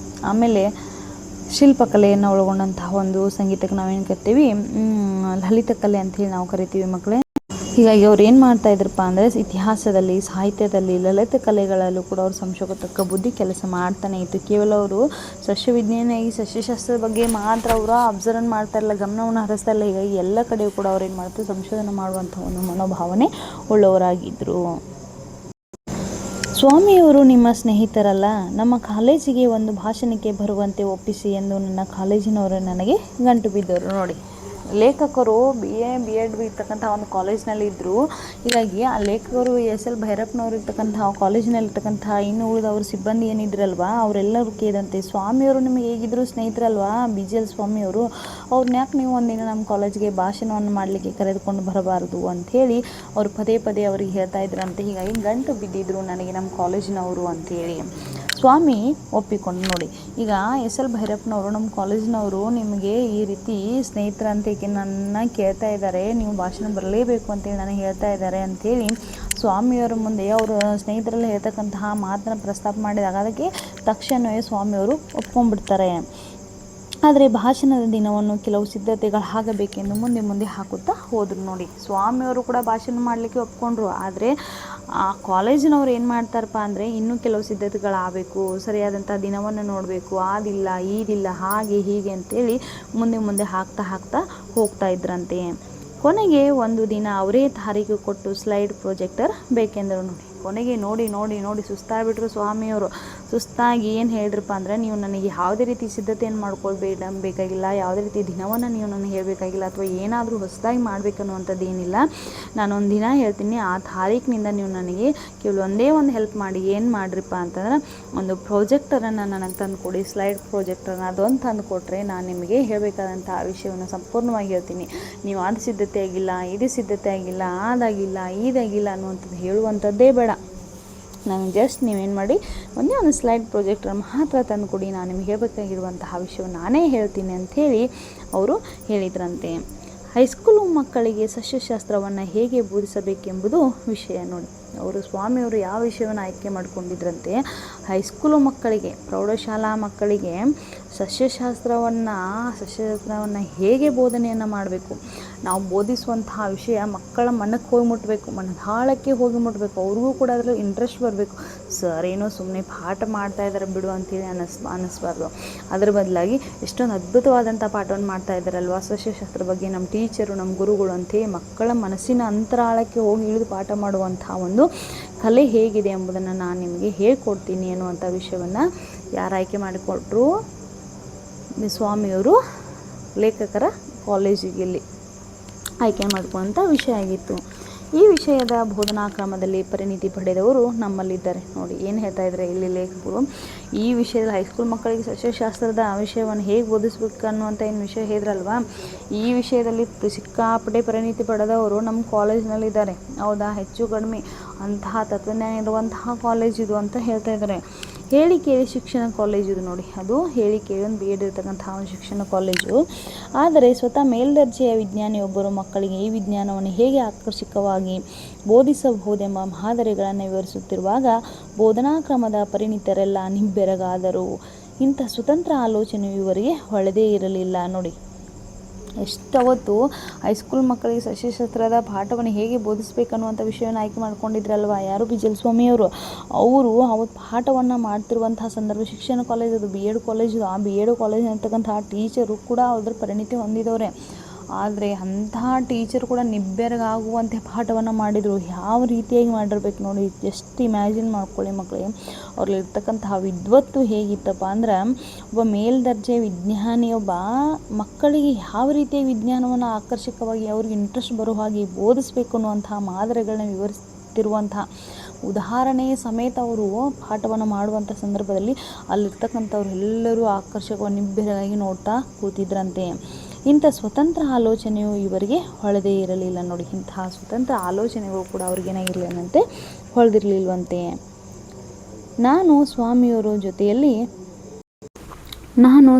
ಆಮೇಲೆ ಶಿಲ್ಪಕಲೆಯನ್ನು ಒಳಗೊಂಡಂತಹ ಒಂದು ಸಂಗೀತಕ್ಕೆ ನಾವೇನು ಕರಿತೀವಿ ಲಲಿತ ಕಲೆ ಅಂಥೇಳಿ ನಾವು ಕರಿತೀವಿ ಮಕ್ಕಳೇ. ಹೀಗಾಗಿ ಅವ್ರು ಏನು ಮಾಡ್ತಾ ಇದ್ರಪ್ಪ ಅಂದರೆ ಇತಿಹಾಸದಲ್ಲಿ, ಸಾಹಿತ್ಯದಲ್ಲಿ, ಲಲಿತ ಕಲೆಗಳಲ್ಲೂ ಕೂಡ ಅವ್ರ ಸಂಶೋಧಕ ಬುದ್ಧಿ ಕೆಲಸ ಮಾಡ್ತಾನೆ ಇತ್ತು. ಕೇವಲ ಅವರು ಸಸ್ಯವಿಜ್ಞಾನಿಯಾಗಿ ಸಸ್ಯಶಾಸ್ತ್ರದ ಬಗ್ಗೆ ಮಾತ್ರ ಅವರು ಅಬ್ಸರ್ವ್ ಮಾಡ್ತಾ ಇಲ್ಲ, ಗಮನವನ್ನು ಹರಿಸ್ತಾ ಇಲ್ಲ. ಹೀಗಾಗಿ ಎಲ್ಲ ಕಡೆಯೂ ಕೂಡ ಅವ್ರು ಏನು ಮಾಡ್ತಾರೆ, ಸಂಶೋಧನೆ ಮಾಡುವಂಥ ಒಂದು ಮನೋಭಾವನೆ ಉಳ್ಳವರಾಗಿದ್ದರು. ಸ್ವಾಮಿಯವರು ನಿಮ್ಮ ಸ್ನೇಹಿತರಲ್ಲ, ನಮ್ಮ ಕಾಲೇಜಿಗೆ ಒಂದು ಭಾಷಣಕ್ಕೆ ಬರುವಂತೆ ಒಪ್ಪಿಸಿ ಎಂದು ನನ್ನ ಕಾಲೇಜಿನವರು ನನಗೆ ಗಂಟು ಬಿದ್ದರು. ನೋಡಿ, ಲೇಖಕರು BA-BEd ಇರ್ತಕ್ಕಂಥ ಒಂದು ಕಾಲೇಜ್ನಲ್ಲಿ ಇದ್ದರು. ಹೀಗಾಗಿ ಆ ಲೇಖಕರು SL ಭೈರಪ್ಪನವರು ಇರ್ತಕ್ಕಂಥ ಕಾಲೇಜಿನಲ್ಲಿರ್ತಕ್ಕಂಥ ಇನ್ನು ಉಳಿದವರು ಸಿಬ್ಬಂದಿ ಏನಿದ್ರಲ್ವಾ ಅವರೆಲ್ಲರೂ ಕೇಳಿದಂತೆ, ಸ್ವಾಮಿಯವರು ನಿಮಗೆ ಹೇಗಿದ್ರು ಸ್ನೇಹಿತರಲ್ವಾ BGL ಸ್ವಾಮಿಯವರು, ಅವ್ರನ್ನ ಯಾಕೆ ನೀವು ಒಂದಿನ ನಮ್ಮ ಕಾಲೇಜಿಗೆ ಭಾಷಣವನ್ನು ಮಾಡಲಿಕ್ಕೆ ಕರೆದುಕೊಂಡು ಬರಬಾರ್ದು ಅಂಥೇಳಿ ಅವರು ಪದೇ ಪದೇ ಅವರಿಗೆ ಹೇಳ್ತಾ ಇದ್ರಂತೆ. ಹೀಗಾಗಿ ಗಂಟು ಬಿದ್ದಿದ್ರು ನನಗೆ ನಮ್ಮ ಕಾಲೇಜಿನವರು ಅಂಥೇಳಿ. ಸ್ವಾಮಿ ಒಪ್ಪಿಕೊಂಡು. ನೋಡಿ, ಈಗ SL ಭೈರಪ್ಪನವರು ನಮ್ಮ ಕಾಲೇಜಿನವರು ನಿಮಗೆ ಈ ರೀತಿ ಸ್ನೇಹಿತರಂತೆ ನನ್ನ ಕೇಳ್ತಾ ಇದ್ದಾರೆ, ನೀವು ಭಾಷಣ ಬರಲೇಬೇಕು ಅಂತೇಳಿ ನನಗೆ ಹೇಳ್ತಾ ಇದ್ದಾರೆ ಅಂಥೇಳಿ ಸ್ವಾಮಿಯವರ ಮುಂದೆ ಅವರು ಸ್ನೇಹಿತರಲ್ಲಿ ಹೇಳ್ತಕ್ಕಂತಹ ಮಾತನ್ನು ಪ್ರಸ್ತಾಪ ಮಾಡಿದಾಗ ಅದಕ್ಕೆ ತಕ್ಷಣವೇ ಸ್ವಾಮಿಯವರು ಒಪ್ಕೊಂಡ್ಬಿಡ್ತಾರೆ. ಆದರೆ ಭಾಷಣದ ದಿನವನ್ನು ಕೆಲವು ಸಿದ್ಧತೆಗಳು ಆಗಬೇಕೆಂದು ಮುಂದೆ ಹಾಕುತ್ತಾ ಹೋದರು. ನೋಡಿ, ಸ್ವಾಮಿಯವರು ಕೂಡ ಭಾಷಣ ಮಾಡಲಿಕ್ಕೆ ಒಪ್ಕೊಂಡ್ರು. ಆದರೆ ಆ ಕಾಲೇಜಿನವ್ರು ಏನು ಮಾಡ್ತಾರಪ್ಪ ಅಂದರೆ ಇನ್ನೂ ಕೆಲವು ಸಿದ್ಧತೆಗಳಾಗಬೇಕು, ಸರಿಯಾದಂಥ ದಿನವನ್ನು ನೋಡಬೇಕು, ಆದಿಲ್ಲ ಈದಿಲ್ಲ ಹಾಗೆ ಹೀಗೆ ಅಂತೇಳಿ ಮುಂದೆ ಹಾಕ್ತಾ ಹೋಗ್ತಾ ಇದ್ರಂತೆ. ಕೊನೆಗೆ ಒಂದು ದಿನ ಅವರೇ ತಾರೀಕು ಕೊಟ್ಟು ಸ್ಲೈಡ್ ಪ್ರೊಜೆಕ್ಟರ್ ಬೇಕೆಂದರು. ನೋಡಿ, ಕೊನೆಗೆ ನೋಡಿ ಸುಸ್ತಾಗ್ಬಿಟ್ರು ಸ್ವಾಮಿಯವರು. ಸುಸ್ತಾಗಿ ಏನು ಹೇಳ್ರಪ್ಪ ಅಂದರೆ, ನೀವು ನನಗೆ ಯಾವುದೇ ರೀತಿ ಸಿದ್ಧತೆಯನ್ನು ಬೇಕಾಗಿಲ್ಲ, ಯಾವುದೇ ರೀತಿ ದಿನವನ್ನು ನೀವು ನನಗೆ ಹೇಳಬೇಕಾಗಿಲ್ಲ, ಅಥವಾ ಏನಾದರೂ ಹೊಸದಾಗಿ ಮಾಡಬೇಕನ್ನುವಂಥದ್ದು ಏನಿಲ್ಲ. ನಾನೊಂದು ದಿನ ಹೇಳ್ತೀನಿ, ಆ ತಾರೀಕಿನಿಂದ ನೀವು ನನಗೆ ಕೇವಲ ಒಂದೇ ಒಂದು ಹೆಲ್ಪ್ ಮಾಡಿ. ಏನು ಮಾಡಿರಿಪ್ಪ ಅಂತಂದ್ರೆ, ಒಂದು ಪ್ರೊಜೆಕ್ಟರನ್ನು ನನಗೆ ತಂದು ಕೊಡಿ, ಸ್ಲೈಡ್ ಪ್ರೊಜೆಕ್ಟರನ್ನು ಅದೊಂದು ತಂದು ಕೊಟ್ಟರೆ ನಾನು ನಿಮಗೆ ಹೇಳಬೇಕಾದಂಥ ಆ ವಿಷಯವನ್ನು ಸಂಪೂರ್ಣವಾಗಿ ಹೇಳ್ತೀನಿ. ನೀವು ಅದು ಸಿದ್ಧತೆ ಆಗಿಲ್ಲ, ಇದು ಸಿದ್ಧತೆ ಆಗಿಲ್ಲ, ಅದಾಗಿಲ್ಲ ಇದಾಗಿಲ್ಲ ಅನ್ನುವಂಥದ್ದು ಹೇಳುವಂಥದ್ದೇ ಬೇಡ. ನನಗೆ ಜಸ್ಟ್ ನೀವೇನು ಮಾಡಿ, ಒಂದೇ ಒಂದು ಸ್ಲೈಡ್ ಪ್ರೊಜೆಕ್ಟರ್ ಮಾತ್ರ ತಂದು ಕೊಡಿ, ನಾನು ನಿಮ್ಗೆ ಹೇಳಬೇಕಾಗಿರುವಂತಹ ವಿಷಯವನ್ನು ನಾನೇ ಹೇಳ್ತೀನಿ ಅಂಥೇಳಿ ಅವರು ಹೇಳಿದ್ರಂತೆ. ಹೈಸ್ಕೂಲು ಮಕ್ಕಳಿಗೆ ಸಸ್ಯಶಾಸ್ತ್ರವನ್ನು ಹೇಗೆ ಬೋಧಿಸಬೇಕೆಂಬುದು ವಿಷಯ. ನೋಡಿ, ಅವರು ಸ್ವಾಮಿಯವರು ಯಾವ ವಿಷಯವನ್ನು ಆಯ್ಕೆ ಮಾಡಿಕೊಂಡಿದ್ರಂತೆ, ಹೈಸ್ಕೂಲು ಮಕ್ಕಳಿಗೆ, ಪ್ರೌಢಶಾಲಾ ಮಕ್ಕಳಿಗೆ ಸಸ್ಯಶಾಸ್ತ್ರವನ್ನು ಹೇಗೆ ಬೋಧನೆಯನ್ನು ಮಾಡಬೇಕು, ನಾವು ಬೋಧಿಸುವಂತಹ ವಿಷಯ ಮಕ್ಕಳ ಮನಕ್ಕೆ ಹೋಗಿ ಮುಟ್ಟಬೇಕು, ಮನದಾಳಕ್ಕೆ ಹೋಗಿ ಮುಟ್ಟಬೇಕು, ಅವ್ರಿಗೂ ಕೂಡ ಅದರಲ್ಲಿ ಇಂಟ್ರೆಸ್ಟ್ ಬರಬೇಕು. ಸರ್ ಏನೋ ಸುಮ್ಮನೆ ಪಾಠ ಮಾಡ್ತಾ ಇದ್ದಾರೆ ಬಿಡು ಅಂತೇಳಿ ಅನ್ನಿಸ್ಬಾರ್ದು. ಅದರ ಬದಲಾಗಿ ಎಷ್ಟೊಂದು ಅದ್ಭುತವಾದಂಥ ಪಾಠವನ್ನು ಮಾಡ್ತಾ ಇದ್ದಾರಲ್ವ ಸಸ್ಯಶಾಸ್ತ್ರ ಬಗ್ಗೆ ನಮ್ಮ ಟೀಚರು, ನಮ್ಮ ಗುರುಗಳು ಅಂತೇಳಿ ಮಕ್ಕಳ ಮನಸ್ಸಿನ ಅಂತರಾಳಕ್ಕೆ ಹೋಗಿ ಇಳಿದು ಪಾಠ ಮಾಡುವಂಥ ಒಂದು ಕಲೆ ಹೇಗಿದೆ ಎಂಬುದನ್ನು ನಾನು ನಿಮಗೆ ಹೇಳ್ಕೊಡ್ತೀನಿ ಅನ್ನುವಂಥ ವಿಷಯವನ್ನು ಯಾರು ಆಯ್ಕೆ ಮಾಡಿಕೊಟ್ರು, ಸ್ವಾಮಿಯವರು ಲೇಖಕರ ಕಾಲೇಜಿಗೆ ಆಯ್ಕೆ ಮಾಡಿಕೊಳ್ಳುವಂಥ ವಿಷಯ ಆಗಿತ್ತು. ಈ ವಿಷಯದ ಬೋಧನಾ ಕ್ರಮದಲ್ಲಿ ಪರಿಣಿತಿ ಪಡೆದವರು ನಮ್ಮಲ್ಲಿದ್ದಾರೆ. ನೋಡಿ, ಏನು ಹೇಳ್ತಾ ಇದ್ದಾರೆ ಇಲ್ಲಿ ಲೇಖಕರು, ಈ ವಿಷಯದಲ್ಲಿ ಹೈಸ್ಕೂಲ್ ಮಕ್ಕಳಿಗೆ ಸಸ್ಯಶಾಸ್ತ್ರದ ವಿಷಯವನ್ನು ಹೇಗೆ ಬೋಧಿಸ್ಬೇಕು ಅನ್ನುವಂಥ ಏನು ವಿಷಯ ಹೇಳಿದ್ರಲ್ವ, ಈ ವಿಷಯದಲ್ಲಿ ಸಿಕ್ಕಾಪಟ್ಟೆ ಪರಿಣಿತಿ ಪಡೆದವರು ನಮ್ಮ ಕಾಲೇಜಿನಲ್ಲಿದ್ದಾರೆ. ಹೌದಾ, ಹೆಚ್ಚು ಕಡಿಮೆ ಅಂತಹ ತತ್ವಜ್ಞಾನ ಇರುವಂತಹ ಕಾಲೇಜ್ ಇದು ಅಂತ ಹೇಳ್ತಾ ಇದ್ದಾರೆ. ಹೇಳಿ ಕೇಳಿ ಶಿಕ್ಷಣ ಕಾಲೇಜು ಇದು ನೋಡಿ. ಅದು ಹೇಳಿ ಕೇಳಿ ಒಂದು BEd ಇರತಕ್ಕಂತಹ ಒಂದು ಶಿಕ್ಷಣ ಕಾಲೇಜು. ಆದರೆ ಸ್ವತಃ ಮೇಲ್ದರ್ಜೆಯ ವಿಜ್ಞಾನಿಯೊಬ್ಬರು ಮಕ್ಕಳಿಗೆ ಈ ವಿಜ್ಞಾನವನ್ನು ಹೇಗೆ ಆಕರ್ಷಕವಾಗಿ ಬೋಧಿಸಬಹುದೆಂಬ ಮಾದರಿಗಳನ್ನು ವಿವರಿಸುತ್ತಿರುವಾಗ ಬೋಧನಾ ಕ್ರಮದ ಪರಿಣಿತರೆಲ್ಲ ನಿಬ್ಬೆರಗಾದರು. ಇಂಥ ಸ್ವತಂತ್ರ ಆಲೋಚನೆಯು ಇವರಿಗೆ ಹೊಳೆದೇ ಇರಲಿಲ್ಲ ನೋಡಿ. ಎಷ್ಟವತ್ತು ಹೈಸ್ಕೂಲ್ ಮಕ್ಕಳಿಗೆ ಸಸ್ಯಶಾಸ್ತ್ರದ ಪಾಠವನ್ನು ಹೇಗೆ ಬೋಧಿಸಬೇಕನ್ನುವಂಥ ವಿಷಯವನ್ನು ಆಯ್ಕೆ ಮಾಡ್ಕೊಂಡಿದ್ರಲ್ವ ಯಾರು, ಬಿಜಲ್ ಸ್ವಾಮಿಯವರು. ಅವರು ಅವತ್ತು ಪಾಠವನ್ನು ಮಾಡ್ತಿರುವಂತಹ ಸಂದರ್ಭ, ಶಿಕ್ಷಣ ಕಾಲೇಜ್ ಅದು BEd ಕಾಲೇಜು. ಆ BEd ಕಾಲೇಜ್ ಅಂತಕ್ಕಂತಹ ಟೀಚರು ಕೂಡ ಅದ್ರ ಪರಿಣಿತಿ ಹೊಂದಿದವರೇ. ಆದರೆ ಅಂತಹ ಟೀಚರ್ ಕೂಡ ನಿಬ್ಬೆರಗಾಗುವಂತೆ ಪಾಠವನ್ನು ಮಾಡಿದರು. ಯಾವ ರೀತಿಯಾಗಿ ಮಾಡಿರ್ಬೇಕು ನೋಡಿ, ಜಸ್ಟ್ ಇಮ್ಯಾಜಿನ್ ಮಾಡ್ಕೊಳ್ಳಿ ಮಕ್ಕಳಿಗೆ. ಅವ್ರಲ್ಲಿರ್ತಕ್ಕಂತಹ ವಿದ್ವತ್ತು ಹೇಗಿತ್ತಪ್ಪ ಅಂದ್ರೆ, ಒಬ್ಬ ಮೇಲ್ದರ್ಜೆ ವಿಜ್ಞಾನಿಯೊಬ್ಬ ಮಕ್ಕಳಿಗೆ ಯಾವ ರೀತಿಯಾಗಿ ವಿಜ್ಞಾನವನ್ನು ಆಕರ್ಷಕವಾಗಿ ಅವ್ರಿಗೆ ಇಂಟ್ರೆಸ್ಟ್ ಬರೋ ಹಾಗೆ ಬೋಧಿಸಬೇಕು ಅನ್ನುವಂತಹ ಮಾದರಿಗಳನ್ನ ವಿವರಿಸ್ತಿರುವಂತಹ ಉದಾಹರಣೆ ಸಮೇತ ಅವರು ಪಾಠವನ್ನು ಮಾಡುವಂಥ ಸಂದರ್ಭದಲ್ಲಿ ಅಲ್ಲಿರ್ತಕ್ಕಂಥವ್ರು ಎಲ್ಲರೂ ಆಕರ್ಷಕವಾಗಿ ನಿಬ್ಬೆರಗಾಗಿ ನೋಡ್ತಾ ಕೂತಿದ್ರಂತೆ. ಇಂಥ ಸ್ವತಂತ್ರ ಆಲೋಚನೆಯು ಇವರಿಗೆ ಹೊಳೆದೇ ಇರಲಿಲ್ಲ ನೋಡಿ. ಇಂತಹ ಸ್ವತಂತ್ರ ಆಲೋಚನೆಗಳು ಕೂಡ ಅವ್ರಿಗೇನಾಗಿರಲಿಲ್ಲಂತೆ, ಹೊಳೆದಿರಲಿಲ್ವಂತೆ. ನಾನು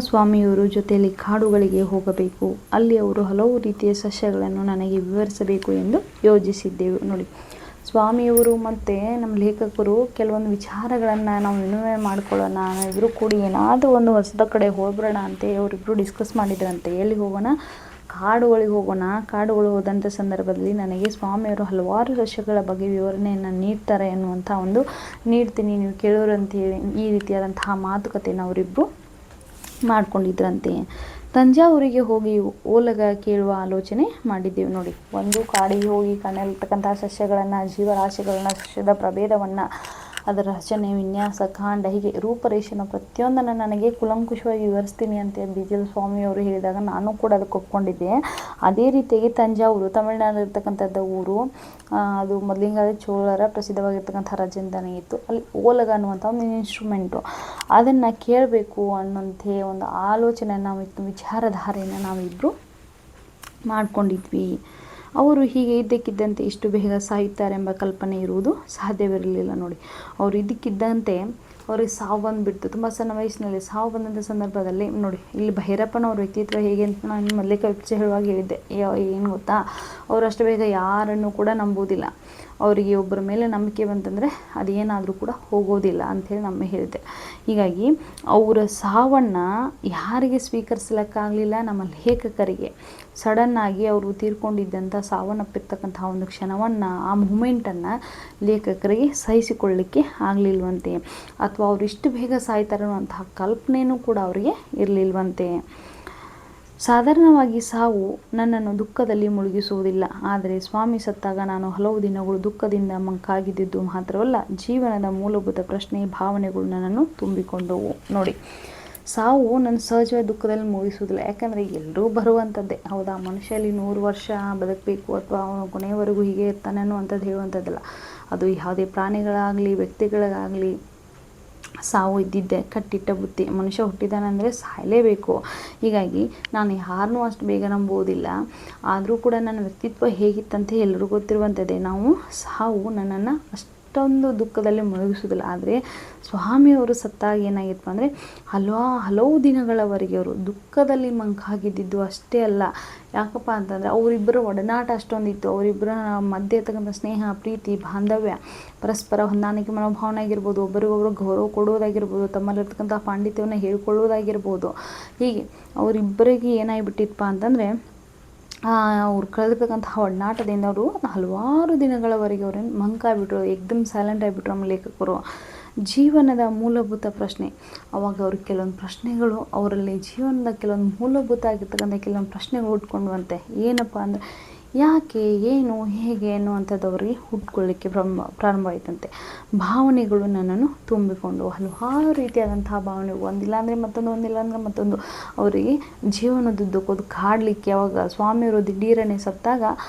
ಸ್ವಾಮಿಯವರು ಜೊತೆಯಲ್ಲಿ ಕಾಡುಗಳಿಗೆ ಹೋಗಬೇಕು. ಅಲ್ಲಿ ಅವರು ಹಲವು ರೀತಿಯ ಸಸ್ಯಗಳನ್ನು ನನಗೆ ವಿವರಿಸಬೇಕು ಎಂದು ಯೋಜಿಸಿದ್ದೆವು ನೋಡಿ. ಸ್ವಾಮಿಯವರು ಮತ್ತು ನಮ್ಮ ಲೇಖಕರು ಕೆಲವೊಂದು ವಿಚಾರಗಳನ್ನು ನಾವು ವಿನಿಮಯ ಮಾಡ್ಕೊಳ್ಳೋಣ, ನಾವಿಬ್ಬರು ಕೂಡಿ ಏನಾದರೂ ಒಂದು ಹೊಸದ ಕಡೆ ಹೋಗ್ಬಿಡೋಣ ಅಂತ ಅವರಿಬ್ಬರು ಡಿಸ್ಕಸ್ ಮಾಡಿದ್ರಂತೆ. ಎಲ್ಲಿ ಹೋಗೋಣ, ಕಾಡುಗಳಿಗೆ ಹೋಗೋಣ. ಕಾಡುಗಳು ಹೋದಂಥ ಸಂದರ್ಭದಲ್ಲಿ ನನಗೆ ಸ್ವಾಮಿಯವರು ಹಲವಾರು ಸಸ್ಯಗಳ ಬಗ್ಗೆ ವಿವರಣೆಯನ್ನು ನೀಡ್ತಾರೆ ಅನ್ನುವಂಥ ಒಂದು ನೀಡ್ತೀನಿ, ನೀವು ಕೇಳೋರಂತೇಳಿ ಈ ರೀತಿಯಾದಂತಹ ಮಾತುಕತೆಯನ್ನು ಅವರಿಬ್ಬರು ಮಾಡ್ಕೊಂಡಿದ್ರಂತೆ. ತಂಜಾವೂರಿಗೆ ಹೋಗಿ ಓಲಗ ಕೇಳುವ ಆಲೋಚನೆ ಮಾಡಿದ್ದೆವು ನೋಡಿ. ಒಂದು ಕಾಡಿಗೆ ಹೋಗಿ ಕಾಣಲಿರ್ತಕ್ಕಂತಹ ಸಸ್ಯಗಳನ್ನು, ಜೀವರಾಶಿಗಳನ್ನು, ಸಸ್ಯದ ಪ್ರಭೇದವನ್ನು, ಅದರ ರಚನೆ, ವಿನ್ಯಾಸ, ಕಾಂಡ, ಹೀಗೆ ರೂಪರೇಷೆನ ಪ್ರತಿಯೊಂದನ್ನು ನನಗೆ ಕುಲಂಕುಷವಾಗಿ ವಿವರಿಸ್ತೀನಿ ಅಂತ ಬಿಜಲ್ ಸ್ವಾಮಿಯವರು ಹೇಳಿದಾಗ ನಾನು ಕೂಡ ಅದಕ್ಕೆ ಒಪ್ಕೊಂಡಿದ್ದೆ. ಅದೇ ರೀತಿಯಾಗಿ ತಂಜಾವೂರು ತಮಿಳುನಾಡಿರ್ತಕ್ಕಂಥದ್ದು ಊರು. ಅದು ಮೊದಲಿನ ಚೋಳರ ಪ್ರಸಿದ್ಧವಾಗಿರ್ತಕ್ಕಂಥ ರಾಜಧಾನಿ ಇತ್ತು. ಅಲ್ಲಿ ಓಲಗ ಅನ್ನುವಂಥ ಒಂದು ಇನ್ಸ್ಟ್ರೂಮೆಂಟು, ಅದನ್ನು ಕೇಳಬೇಕು ಅನ್ನೋಂಥ ಒಂದು ಆಲೋಚನೆ ನಾವಿತ್ತು, ವಿಚಾರಧಾರೆಯನ್ನು ನಾವಿಬ್ಬರು ಮಾಡ್ಕೊಂಡಿದ್ವಿ. ಅವರು ಹೀಗೆ ಇದ್ದಕ್ಕಿದ್ದಂತೆ ಇಷ್ಟು ಬೇಗ ಸಾಯುತ್ತಾರೆಂಬ ಕಲ್ಪನೆ ಇರುವುದು ಸಾಧ್ಯವಿರಲಿಲ್ಲ ನೋಡಿ. ಅವರು ಇದ್ದಕ್ಕಿದ್ದಂತೆ ಅವ್ರಿಗೆ ಸಾವು ಬಂದುಬಿಡ್ತು. ತುಂಬ ಸಣ್ಣ ವಯಸ್ಸಿನಲ್ಲಿ ಸಾವು ಬಂದಂಥ ಸಂದರ್ಭದಲ್ಲಿ ನೋಡಿ, ಇಲ್ಲಿ ಭೈರಪ್ಪನವ್ರ ವ್ಯಕ್ತಿತ್ವ ಹೇಗೆ ಅಂತ ನಾನು ಮೊದಲೇ ಹೇಳುವಾಗ ಹೇಳಿದ್ದೆ. ಏನು ಗೊತ್ತಾ, ಅವರು ಅಷ್ಟು ಬೇಗ ಯಾರನ್ನು ಕೂಡ ನಂಬೋದಿಲ್ಲ. ಅವರಿಗೆ ಒಬ್ಬರ ಮೇಲೆ ನಂಬಿಕೆ ಬಂತಂದರೆ ಅದೇನಾದರೂ ಕೂಡ ಹೋಗೋದಿಲ್ಲ ಅಂಥೇಳಿ ನಮ್ಮ ಹೇಳಿದ್ದೆ. ಹೀಗಾಗಿ ಅವರ ಸಾವನ್ನು ಯಾರಿಗೆ ಸ್ವೀಕರಿಸಲಿಕ್ಕಾಗಲಿಲ್ಲ, ನಮ್ಮ ಲೇಖಕರಿಗೆ. ಸಡನ್ನಾಗಿ ಅವರು ತೀರ್ಕೊಂಡಿದ್ದಂಥ ಸಾವನ್ನಪ್ಪಿರ್ತಕ್ಕಂತಹ ಒಂದು ಕ್ಷಣವನ್ನು, ಆ ಮೂಮೆಂಟನ್ನು ಲೇಖಕರಿಗೆ ಸಹಿಸಿಕೊಳ್ಳಲಿಕ್ಕೆ ಆಗಲಿಲ್ವಂತೆ. ಅಥವಾ ಅವರು ಇಷ್ಟು ಬೇಗ ಸಾಯ್ತಾರೆ ಅನ್ನುವಂತಹ ಕಲ್ಪನೆಯೂ ಕೂಡ ಅವರಿಗೆ ಇರಲಿಲ್ವಂತೆ. ಸಾಧಾರಣವಾಗಿ ಸಾವು ನನ್ನನ್ನು ದುಃಖದಲ್ಲಿ ಮುಳುಗಿಸುವುದಿಲ್ಲ. ಆದರೆ ಸ್ವಾಮಿ ಸತ್ತಾಗ ನಾನು ಹಲವು ದಿನಗಳು ದುಃಖದಿಂದ ಮಂಕಾಗಿದ್ದುದು ಮಾತ್ರವಲ್ಲ, ಜೀವನದ ಮೂಲಭೂತ ಪ್ರಶ್ನೆ, ಭಾವನೆಗಳು ನನ್ನನ್ನು ತುಂಬಿಕೊಂಡವು ನೋಡಿ. ಸಾವು ನನ್ನ ಸಹಜವಾಗಿ ದುಃಖದಲ್ಲಿ ಮುಗಿಸುವುದಿಲ್ಲ. ಯಾಕಂದರೆ ಎಲ್ಲರೂ ಬರುವಂಥದ್ದೇ, ಹೌದಾ. ಮನುಷ್ಯಲ್ಲಿ 100 ವರ್ಷ ಬದುಕಬೇಕು ಅಥವಾ ಅವನು ಕೊನೆಯವರೆಗೂ ಹೀಗೆ ಇರ್ತಾನೆ ಅನ್ನುವಂಥದ್ದು ಹೇಳುವಂಥದ್ದಲ್ಲ. ಅದು ಯಾವುದೇ ಪ್ರಾಣಿಗಳಾಗಲಿ ವ್ಯಕ್ತಿಗಳಿಗಾಗಲಿ ಸಾವು ಇದ್ದಿದ್ದೆ ಕಟ್ಟಿಟ್ಟ ಬುತ್ತಿ. ಮನುಷ್ಯ ಹುಟ್ಟಿದಾನಂದರೆ ಸಾಯಲೇಬೇಕು. ಹೀಗಾಗಿ ನಾನು ಯಾರನ್ನೂ ಅಷ್ಟು ಬೇಗ ನಂಬೋದಿಲ್ಲ. ಆದರೂ ಕೂಡ ನನ್ನ ವ್ಯಕ್ತಿತ್ವ ಹೇಗಿತ್ತಂತೆ ಎಲ್ಲರೂ ಗೊತ್ತಿರುವಂಥದ್ದೇ. ಸಾವು ನನ್ನನ್ನು ಅಷ್ಟೊಂದು ದುಃಖದಲ್ಲಿ ಮುಳುಗಿಸೋದಿಲ್ಲ. ಆದರೆ ಸ್ವಾಮಿಯವರು ಸತ್ತಾಗ ಏನಾಗಿತ್ತು ಅಂದರೆ ಹಲವು ದಿನಗಳವರೆಗೆ ಅವರು ದುಃಖದಲ್ಲಿ ಮಂಕಾಗಿದ್ದಿದ್ದು ಅಷ್ಟೇ ಅಲ್ಲ. ಯಾಕಪ್ಪ ಅಂತಂದರೆ ಅವರಿಬ್ಬರ ಒಡನಾಟ ಅಷ್ಟೊಂದಿತ್ತು. ಅವರಿಬ್ಬರ ಮಧ್ಯೆ ಇರ್ತಕ್ಕಂಥ ಸ್ನೇಹ, ಪ್ರೀತಿ, ಬಾಂಧವ್ಯ, ಪರಸ್ಪರ ಹೊಂದಾಣಿಕೆ ಮನೋಭಾವನೆ ಆಗಿರ್ಬೋದು, ಒಬ್ಬರಿಗೊಬ್ಬರು ಗೌರವ ಕೊಡುವುದಾಗಿರ್ಬೋದು, ತಮ್ಮಲ್ಲಿರ್ತಕ್ಕಂಥ ಪಾಂಡಿತ್ಯವನ್ನು ಹೇಳ್ಕೊಳ್ಳೋದಾಗಿರ್ಬೋದು. ಹೀಗೆ ಅವರಿಬ್ಬರಿಗೆ ಏನಾಗಿಬಿಟ್ಟಿತ್ತಪ್ಪ ಅಂತಂದರೆ ಅವ್ರು ಕಳೆದಿರ್ತಕ್ಕಂತಹ ಒಡನಾಟದಿಂದ ಅವರು ಹಲವಾರು ದಿನಗಳವರೆಗೆ ಅವ್ರನ್ನ ಮಂಕಾಗ್ಬಿಟ್ರು, ಏಕ್ದಮ್ ಸೈಲೆಂಟ್ ಆಗಿಬಿಟ್ರು ನಮ್ಮ ಲೇಖಕರು. ಜೀವನದ ಮೂಲಭೂತ ಪ್ರಶ್ನೆ, ಅವಾಗ ಅವ್ರಿಗೆ ಕೆಲವೊಂದು ಪ್ರಶ್ನೆಗಳು, ಅವರಲ್ಲಿ ಜೀವನದ ಕೆಲವೊಂದು ಮೂಲಭೂತ ಆಗಿರ್ತಕ್ಕಂಥ ಕೆಲವೊಂದು ಪ್ರಶ್ನೆಗಳು ಹುಟ್ಕೊಂಡ್ವಂತೆ. ಏನಪ್ಪ ಅಂದರೆ ಯಾಕೆ, ಏನು, ಹೇಗೆ ಅನ್ನುವಂಥದ್ದು ಅವರಿಗೆ ಹುಟ್ಕೊಳ್ಳಿಕ್ಕೆ ಪ್ರಾರಂಭ ಆಯ್ತಂತೆ. ಭಾವನೆಗಳು ನನ್ನನ್ನು ತುಂಬಿಕೊಂಡು, ಹಲವಾರು ರೀತಿಯಾದಂತಹ ಭಾವನೆಗಳು, ಒಂದಿಲ್ಲ ಅಂದರೆ ಮತ್ತೊಂದು, ಒಂದಿಲ್ಲ ಅಂದರೆ ಮತ್ತೊಂದು ಅವರಿಗೆ ಜೀವನದುದ್ದಕ್ಕೋದು ಕಾಡಲಿಕ್ಕೆ ಅವಾಗ ಸ್ವಾಮಿಯವರು ದಿಢೀರನೆ ಸತ್ತಾಗ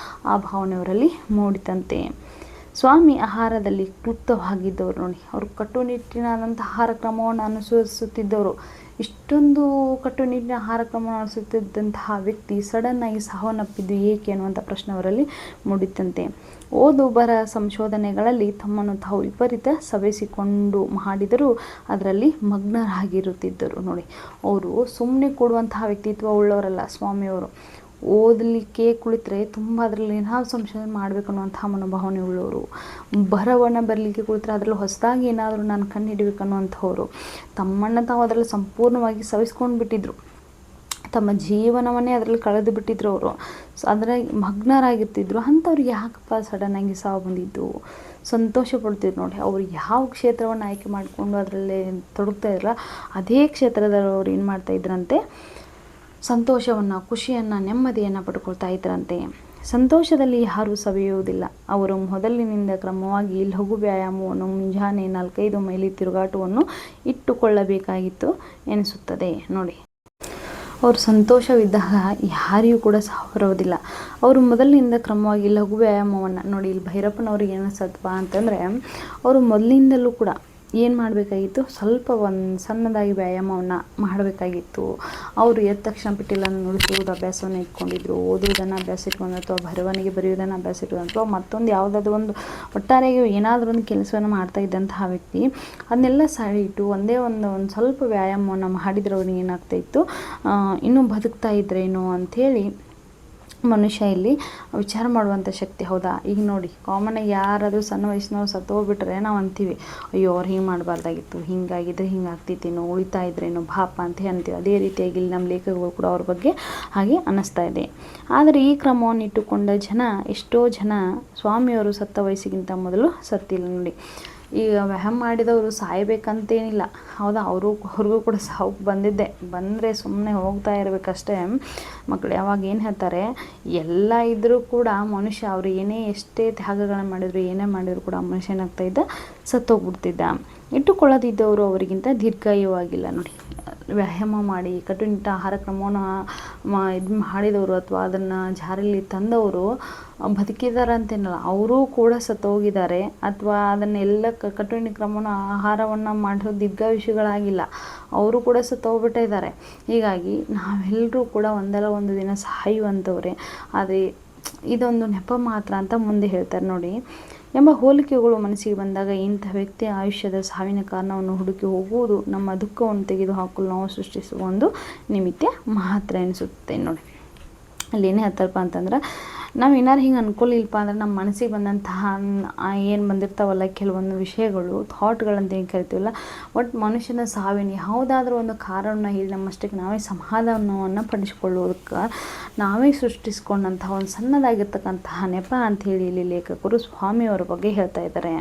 ಆ ಭಾವನೆಯವರಲ್ಲಿ ಮೂಡಿತಂತೆ. ಸ್ವಾಮಿ ಆಹಾರದಲ್ಲಿ ಕ್ಲುಪ್ತವಾಗಿದ್ದವರು ನೋಡಿ. ಅವರು ಕಟ್ಟುನಿಟ್ಟಿನಾದಂಥ ಆಹಾರ ಕ್ರಮವನ್ನು ಅನುಸರಿಸುತ್ತಿದ್ದವರು. ಇಷ್ಟೊಂದು ಕಟ್ಟುನಿಟ್ಟಿನ ಆಹಾರ ಕ್ರಮವನ್ನು ಅನುಸರಿಸುತ್ತಿದ್ದಂತಹ ವ್ಯಕ್ತಿ ಸಡನ್ನಾಗಿ ಸಾವನ್ನಪ್ಪಿದ್ದು ಏಕೆ ಅನ್ನುವಂಥ ಪ್ರಶ್ನೆ ಅವರಲ್ಲಿ ಮೂಡಿತ್ತಂತೆ. ಓದು ಬರ ಸಂಶೋಧನೆಗಳಲ್ಲಿ ತಮ್ಮನ್ನು ತಾವು ವಿಪರೀತ ಸವೆಸಿಕೊಂಡು ಮಾಡಿದರೂ ಅದರಲ್ಲಿ ಮಗ್ನರಾಗಿರುತ್ತಿದ್ದರು ನೋಡಿ. ಅವರು ಸುಮ್ಮನೆ ಕೊಡುವಂತಹ ವ್ಯಕ್ತಿತ್ವ ಉಳ್ಳವರಲ್ಲ ಸ್ವಾಮಿಯವರು. ಓದಲಿಕ್ಕೆ ಕುಳಿತರೆ ತುಂಬ ಅದರಲ್ಲಿ ಏನಾದ್ರು ಸಂಶೋಧನೆ ಮಾಡಬೇಕು ಅನ್ನುವಂಥ ಮನೋಭಾವನೆ ಉಳ್ಳವರು. ಬರವನ್ನು ಬರಲಿಕ್ಕೆ ಕುಳಿತರೆ ಅದರಲ್ಲಿ ಹೊಸದಾಗಿ ಏನಾದರೂ ನಾನು ಕಂಡು ಹಿಡಿಬೇಕು ಅನ್ನುವಂಥವ್ರು. ತಮ್ಮನ್ನು ತಾವು ಅದರಲ್ಲಿ ಸಂಪೂರ್ಣವಾಗಿ ಸವಿಸ್ಕೊಂಡು ಬಿಟ್ಟಿದ್ರು. ತಮ್ಮ ಜೀವನವನ್ನೇ ಅದರಲ್ಲಿ ಕಳೆದು ಬಿಟ್ಟಿದ್ರು ಅವರು. ಅದರ ಮಗ್ನರಾಗಿರ್ತಿದ್ರು. ಅಂಥವ್ರಿಗೆ ಯಾಕಪ್ಪ ಸಡನ್ನಾಗಿ ಸಾವು ಬಂದಿದ್ದು? ಸಂತೋಷ ಪಡ್ತಿದ್ರು ನೋಡಿ. ಅವರು ಯಾವ ಕ್ಷೇತ್ರವನ್ನು ಆಯ್ಕೆ ಮಾಡಿಕೊಂಡು ಅದರಲ್ಲೇ ತೊಡಗ್ತಾ ಇದ್ರಲ್ಲ ಅದೇ ಕ್ಷೇತ್ರದಲ್ಲಿ ಅವ್ರು ಏನು ಮಾಡ್ತಾಯಿದ್ರಂತೆ, ಸಂತೋಷವನ್ನು, ಖುಷಿಯನ್ನು, ನೆಮ್ಮದಿಯನ್ನು ಪಡ್ಕೊಳ್ತಾ ಇದ್ರಂತೆ. ಸಂತೋಷದಲ್ಲಿ ಯಾರೂ ಸವಿಯುವುದಿಲ್ಲ. ಅವರು ಮೊದಲಿನಿಂದ ಕ್ರಮವಾಗಿ ಲಘು ವ್ಯಾಯಾಮವನ್ನು, ಮುಂಜಾನೆ 4-5 ಮೈಲಿ ತಿರುಗಾಟವನ್ನು ಇಟ್ಟುಕೊಳ್ಳಬೇಕಾಗಿತ್ತು ಎನಿಸುತ್ತದೆ ನೋಡಿ. ಅವರು ಸಂತೋಷವಿದ್ದಾಗ ಯಾರಿಗೂ ಕೂಡ ಸಾವು ಬರೋದಿಲ್ಲ. ಅವರು ಮೊದಲಿನಿಂದ ಕ್ರಮವಾಗಿ ಲಘು ವ್ಯಾಯಾಮವನ್ನು ನೋಡಿ. ಇಲ್ಲಿ ಭೈರಪ್ಪನವ್ರಿಗೆ ಏನಿಸತ್ವ ಅಂತಂದರೆ, ಅವರು ಮೊದಲಿಂದಲೂ ಕೂಡ ಏನು ಮಾಡಬೇಕಾಗಿತ್ತು, ಸ್ವಲ್ಪ ಒಂದು ಸಣ್ಣದಾಗಿ ವ್ಯಾಯಾಮವನ್ನು ಮಾಡಬೇಕಾಗಿತ್ತು. ಅವರು ಎದ್ದ ತಕ್ಷಣ ಪಿಟೀಲನ್ನು ನುಡಿಸುವುದು ಅಭ್ಯಾಸವನ್ನು ಇಟ್ಕೊಂಡಿದ್ರು. ಓದುವುದನ್ನು ಅಭ್ಯಾಸ ಇಟ್ಕೊಂಡು ಅಥವಾ ಬರವಣಿಗೆ ಬರೆಯುವುದನ್ನು ಅಭ್ಯಾಸ ಇಟ್ಕೊಂಡು ಅಥವಾ ಮತ್ತೊಂದು ಯಾವುದಾದ್ರೂ ಒಂದು ಒಟ್ಟಾರೆಯಾಗಿ ಏನಾದರೂ ಒಂದು ಕೆಲಸವನ್ನು ಮಾಡ್ತಾ ಇದ್ದಂತಹ ವ್ಯಕ್ತಿ ಅದನ್ನೆಲ್ಲ ಇಟ್ಟು ಒಂದೇ ಒಂದು ಸ್ವಲ್ಪ ವ್ಯಾಯಾಮವನ್ನು ಮಾಡಿದ್ರೆ ಅವ್ರಿಗೆ ಏನಾಗ್ತಾಯಿತ್ತು, ಇನ್ನೂ ಬದುಕ್ತಾ ಇದ್ರೇನೋ ಅಂಥೇಳಿ ಮನುಷ್ಯ ಇಲ್ಲಿ ವಿಚಾರ ಮಾಡುವಂಥ ಶಕ್ತಿ. ಹೌದಾ? ಈಗ ನೋಡಿ, ಕಾಮನಾಗಿ ಯಾರಾದರೂ ಸಣ್ಣ ವಯಸ್ಸಿನವ್ರು ಸತ್ತೋಗ್ಬಿಟ್ರೆ ನಾವು ಅಂತೀವಿ, ಅಯ್ಯೋ ಅವ್ರು ಹಿಂಗೆ ಮಾಡಬಾರ್ದಾಗಿತ್ತು, ಹಿಂಗಾಗಿದ್ರೆ ಹಿಂಗಾಗ್ತಿತ್ತೇನೋ, ಉಳಿತಾ ಇದ್ರೇನೋ ಪಾಪ ಅಂತ ಅಂತೀವಿ. ಅದೇ ರೀತಿಯಾಗಿ ಇಲ್ಲಿ ನಮ್ಮ ಲೇಖಕಗಳು ಕೂಡ ಅವ್ರ ಬಗ್ಗೆ ಹಾಗೆ ಅನ್ನಿಸ್ತಾ ಇದೆ. ಆದರೆ ಈ ಕ್ರಮವನ್ನು ಇಟ್ಟುಕೊಂಡ ಎಷ್ಟೋ ಜನ ಸ್ವಾಮಿಯವರು ಸತ್ತ ವಯಸ್ಸಿಗಿಂತ ಮೊದಲು ಸತ್ತಿಲ್ಲ ನೋಡಿ. ಈಗ ವ್ಯಾಯಾಮ ಮಾಡಿದವರು ಸಾಯಬೇಕಂತೇನಿಲ್ಲ. ಹೌದಾ? ಅವ್ರಿಗೂ ಕೂಡ ಸಾವು ಬಂದರೆ ಸುಮ್ಮನೆ ಹೋಗ್ತಾ ಇರಬೇಕಷ್ಟೇ. ಮಕ್ಕಳು ಯಾವಾಗ ಏನು ಹೇಳ್ತಾರೆ, ಎಲ್ಲ ಇದ್ದರೂ ಕೂಡ ಮನುಷ್ಯ ಅವರು ಎಷ್ಟೇ ತ್ಯಾಗಗಳನ್ನು ಮಾಡಿದ್ರು, ಏನೇ ಮಾಡಿದ್ರು ಕೂಡ ಮನುಷ್ಯ ಏನಾಗ್ತಾಯಿದ್ದ, ಸತ್ತೋಗ್ಬಿಡ್ತಿದ್ದ. ಇಟ್ಟುಕೊಳ್ಳದಿದ್ದವರು ಅವರಿಗಿಂತ ದೀರ್ಘಾಯುವಾಗಿಲ್ಲ ನೋಡಿ. ವ್ಯಾಯಾಮ ಮಾಡಿ ಕಟ್ಟುನಿಟ್ಟ ಆಹಾರ ಕ್ರಮವನ್ನು ಇದು ಮಾಡಿದವರು ಅಥವಾ ಅದನ್ನು ಜಾರಿಯಲ್ಲಿ ತಂದವರು ಬದುಕಿದ್ದಾರೆ ಅಂತೇನಲ್ಲ, ಅವರೂ ಕೂಡ ಸತ್ತೋಗಿದ್ದಾರೆ. ಅಥವಾ ಅದನ್ನೆಲ್ಲ ಕಟ್ಟುನಿಟ್ಟ ಕ್ರಮವನ್ನು ಆಹಾರವನ್ನು ಮಾಡಿರೋ ದೀರ್ಘಾಯುಷಿಗಳಾಗಿಲ್ಲ, ಅವರು ಕೂಡ ಸತ್ತೋಗ್ಬಿಟ್ಟಿದ್ದಾರೆ. ಹೀಗಾಗಿ ನಾವೆಲ್ಲರೂ ಕೂಡ ಒಂದಲ್ಲ ಒಂದು ದಿನ ಸಾಯುವಂಥವ್ರೆ. ಆದರೆ ಇದೊಂದು ನೆಪ ಮಾತ್ರ ಅಂತ ಮುಂದೆ ಹೇಳ್ತಾರೆ ನೋಡಿ. ಎಂಬ ಹೋಲಿಕೆಗಳು ಮನಸ್ಸಿಗೆ ಬಂದಾಗ ಇಂಥ ವ್ಯಕ್ತಿಯ ಆಯುಷ್ಯದ ಸಾವಿನ ಕಾರಣವನ್ನು ಹುಡುಕಿ ಹೋಗುವುದು ನಮ್ಮ ದುಃಖವನ್ನು ತೆಗೆದುಹಾಕಲು ನಾವು ಸೃಷ್ಟಿಸುವ ಒಂದು ನಿಮಿತ್ತ ಮಾತ್ರ ಎನಿಸುತ್ತೆ ನೋಡಿ. ಅಲ್ಲಿ ಏನೇ ಹೇಳ್ತಾರಪ್ಪ ಅಂತಂದ್ರೆ, ನಾವು ಏನಾರು ಹಿಂಗೆ ಅನ್ಕೊಳ್ಳಿಲ್ಪ ಅಂದ್ರೆ ನಮ್ಮ ಮನಸ್ಸಿಗೆ ಬಂದಂತಹ ಏನು ಬಂದಿರ್ತಾವಲ್ಲ ಕೆಲವೊಂದು ವಿಷಯಗಳು, ಥಾಟ್ಗಳಂತ ಏನು ಕರಿತೀವಲ್ಲ, ಒಟ್ಟು ಮನುಷ್ಯನ ಸಾವಿನ ಯಾವುದಾದ್ರೂ ಒಂದು ಕಾರಣನ ಹೇಳಿ ನಮ್ಮಷ್ಟಕ್ಕೆ ನಾವೇ ಸಮಾಧಾನವನ್ನು ಪಡಿಸಿಕೊಳ್ಳೋದಕ್ಕೆ ನಾವೇ ಸೃಷ್ಟಿಸ್ಕೊಂಡಂತಹ ಒಂದು ಸಣ್ಣದಾಗಿರ್ತಕ್ಕಂತಹ ನೆಪ ಅಂಥೇಳಿ ಇಲ್ಲಿ ಲೇಖಕರು ಸ್ವಾಮಿಯವರ ಬಗ್ಗೆ ಹೇಳ್ತಾ ಇದ್ದಾರೆ.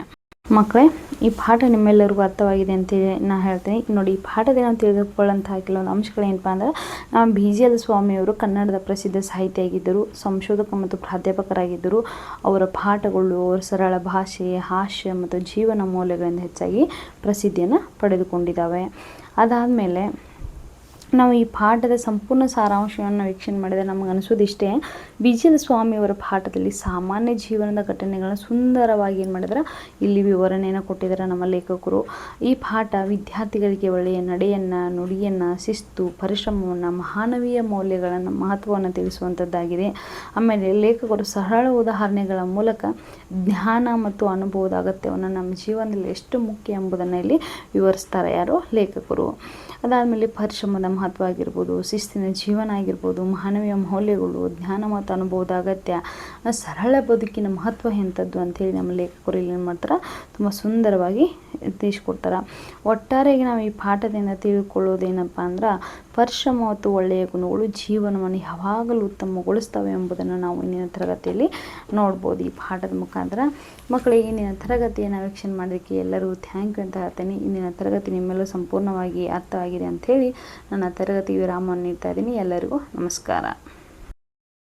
ಮಕ್ಕಳೇ, ಈ ಪಾಠ ನಿಮ್ಮೆಲ್ಲರಿಗೂ ಅರ್ಥವಾಗಿದೆ ಅಂತೇಳಿ ನಾನು ಹೇಳ್ತೀನಿ ನೋಡಿ. ಈ ಪಾಠದಿಂದ ನಾವು ತಿಳಿದುಕೊಳ್ಳುವಂತಹ ಕೆಲವೊಂದು ಅಂಶಗಳೇನಪ್ಪ ಅಂದ್ರೆ, BGL ಸ್ವಾಮಿಯವರು ಕನ್ನಡದ ಪ್ರಸಿದ್ಧ ಸಾಹಿತಿಯಾಗಿದ್ದರು, ಸಂಶೋಧಕ ಮತ್ತು ಪ್ರಾಧ್ಯಾಪಕರಾಗಿದ್ದರು. ಅವರ ಪಾಠಗಳು ಅವರ ಸರಳ ಭಾಷೆ, ಹಾಸ್ಯ ಮತ್ತು ಜೀವನ ಮೌಲ್ಯಗಳಿಂದ ಹೆಚ್ಚಾಗಿ ಪ್ರಸಿದ್ಧಿಯನ್ನು ಪಡೆದುಕೊಂಡಿದ್ದಾವೆ. ಅದಾದಮೇಲೆ ನಾವು ಈ ಪಾಠದ ಸಂಪೂರ್ಣ ಸಾರಾಂಶವನ್ನು ವೀಕ್ಷಣೆ ಮಾಡಿದರೆ ನಮಗೆ ಅನಿಸೋದಿಷ್ಟೇ, BGL ಸ್ವಾಮಿಯವರ ಪಾಠದಲ್ಲಿ ಸಾಮಾನ್ಯ ಜೀವನದ ಘಟನೆಗಳನ್ನ ಸುಂದರವಾಗಿ ಏನು ಮಾಡಿದ್ರೆ ಇಲ್ಲಿ ವಿವರಣೆಯನ್ನು ಕೊಟ್ಟಿದ್ದಾರೆ ನಮ್ಮ ಲೇಖಕರು. ಈ ಪಾಠ ವಿದ್ಯಾರ್ಥಿಗಳಿಗೆ ಒಳ್ಳೆಯ ನಡೆಯನ್ನು, ನುಡಿಯನ್ನು, ಶಿಸ್ತು, ಪರಿಶ್ರಮವನ್ನು, ಮಾನವೀಯ ಮೌಲ್ಯಗಳನ್ನು, ಮಹತ್ವವನ್ನು ತಿಳಿಸುವಂಥದ್ದಾಗಿದೆ. ಆಮೇಲೆ ಲೇಖಕರು ಸರಳ ಉದಾಹರಣೆಗಳ ಮೂಲಕ ಜ್ಞಾನ ಮತ್ತು ಅನುಭವದ ಅಗತ್ಯವನ್ನು ನಮ್ಮ ಜೀವನದಲ್ಲಿ ಎಷ್ಟು ಮುಖ್ಯ ಎಂಬುದನ್ನು ಇಲ್ಲಿ ವಿವರಿಸ್ತಾರೆ ಯಾರು, ಲೇಖಕರು. ಅದಾದಮೇಲೆ ಪರಿಶ್ರಮದ ಮಹತ್ವ ಆಗಿರ್ಬೋದು, ಶಿಸ್ತಿನ ಜೀವನ ಆಗಿರ್ಬೋದು, ಮಾನವೀಯ ಮೌಲ್ಯಗಳು, ಜ್ಞಾನ ಮತ್ತು ಅನುಭವದ ಅಗತ್ಯ, ಸರಳ ಬದುಕಿನ ಮಹತ್ವ ಎಂಥದ್ದು ಅಂಥೇಳಿ ನಮ್ಮ ಲೇಖಕರು ಇಲ್ಲಿ ಏನು ಮಾಡ್ತಾರೆ, ತುಂಬ ಸುಂದರವಾಗಿ ತಿಳಿಸ್ಕೊಡ್ತಾರೆ. ಒಟ್ಟಾರೆಯಾಗಿ ನಾವು ಈ ಪಾಠದಿಂದ ತಿಳಿದುಕೊಳ್ಳೋದೇನಪ್ಪ ಅಂದ್ರೆ, ಪರಿಶ್ರಮ ಮತ್ತು ಒಳ್ಳೆಯ ಗುಣಗಳು ಜೀವನವನ್ನು ಯಾವಾಗಲೂ ಉತ್ತಮಗೊಳಿಸ್ತವೆ ಎಂಬುದನ್ನು ನಾವು ಇಂದಿನ ತರಗತಿಯಲ್ಲಿ ನೋಡ್ಬೋದು ಈ ಪಾಠದ ಮುಖಾಂತರ. ಮಕ್ಕಳಿಗೆ ಇಂದಿನ ತರಗತಿಯನ್ನು ವೀಕ್ಷಣೆ ಮಾಡೋದಕ್ಕೆ ಎಲ್ಲರಿಗೂ ಥ್ಯಾಂಕ್ ಯು ಅಂತ ಹೇಳ್ತೀನಿ. ಇಂದಿನ ತರಗತಿ ನಿಮ್ಮೆಲ್ಲೂ ಸಂಪೂರ್ಣವಾಗಿ ಅರ್ಥವಾಗಿದೆ ಅಂಥೇಳಿ ನನ್ನ ತರಗತಿ ವಿರಾಮವನ್ನು ನೀಡ್ತಾ ಇದ್ದೀನಿ. ಎಲ್ಲರಿಗೂ ನಮಸ್ಕಾರ.